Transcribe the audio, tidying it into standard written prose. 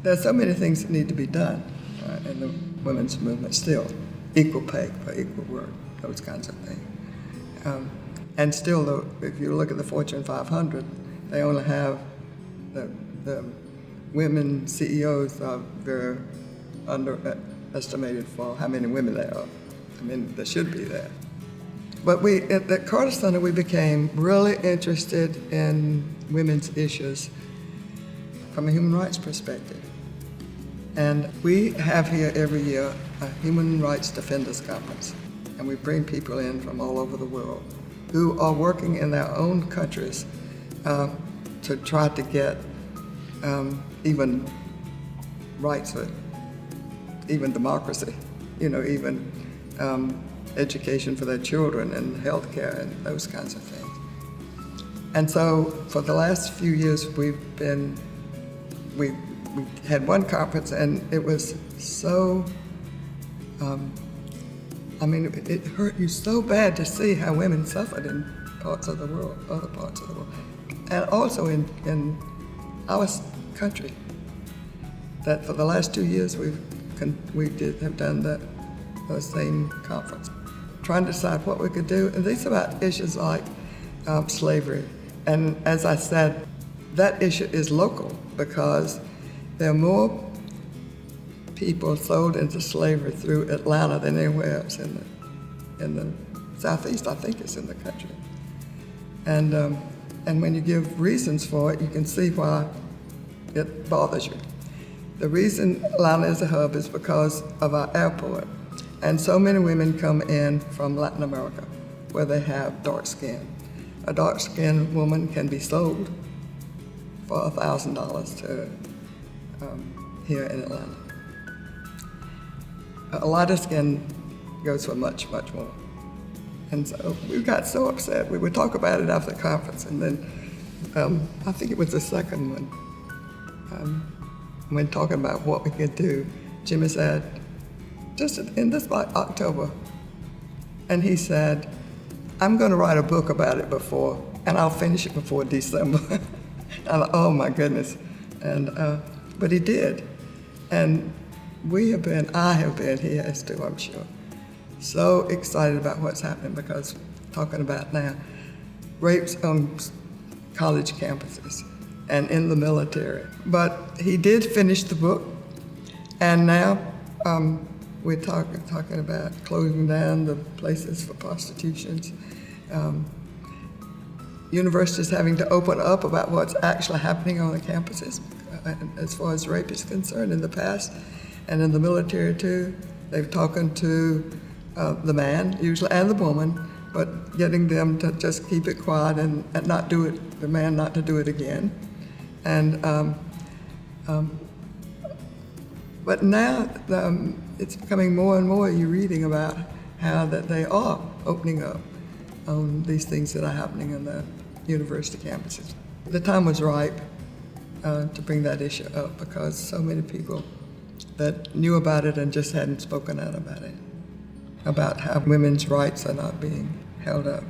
There's so many things that need to be done in the women's movement still. Equal pay for equal work, those kinds of things. And still, though, if you look at the Fortune 500, they only have the women CEOs are very underestimated for how many women there are. I mean, there should be there. But at the Carter Center, we became really interested in women's issues from a human rights perspective. And we have here every year a Human Rights Defenders Conference. And we bring people in from all over the world who are working in their own countries to try to get even rights, even democracy, even education for their children and health care and those kinds of things. And so for the last few years we had one conference, and it was so, it hurt you so bad to see how women suffered in parts of the world, other parts of the world, and also in our country. That for the last 2 years have done the same conference, trying to decide what we could do. And these are about issues like slavery. And as I said, that issue is local because there are more people sold into slavery through Atlanta than anywhere else in the Southeast. I think it's in the country. And when you give reasons for it, you can see why it bothers you. The reason Atlanta is a hub is because of our airport. And so many women come in from Latin America where they have dark skin. A dark-skinned woman can be sold for $1,000 to here in Atlanta. A lighter skin goes for much, much more. And so we got so upset. We would talk about it after the conference, and then I think it was the second one, when talking about what we could do, Jimmy said, just in this October, and he said, I'm going to write a book about it and I'll finish it before December. I thought, oh my goodness. But he did. And I have been, he has too, I'm sure, so excited about what's happening, because talking about now rapes on college campuses and in the military. But he did finish the book, and now we're talking about closing down the places for prostitutions. Universities having to open up about what's actually happening on the campuses as far as rape is concerned in the past, and in the military too. They've talked to the man usually and the woman, but getting them to just keep it quiet and not do it, the man not to do it again. And but now it's becoming more and more, you're reading about how that they are opening up on these things that are happening in the university campuses. The time was ripe to bring that issue up, because so many people that knew about it and just hadn't spoken out about it, about how women's rights are not being held up.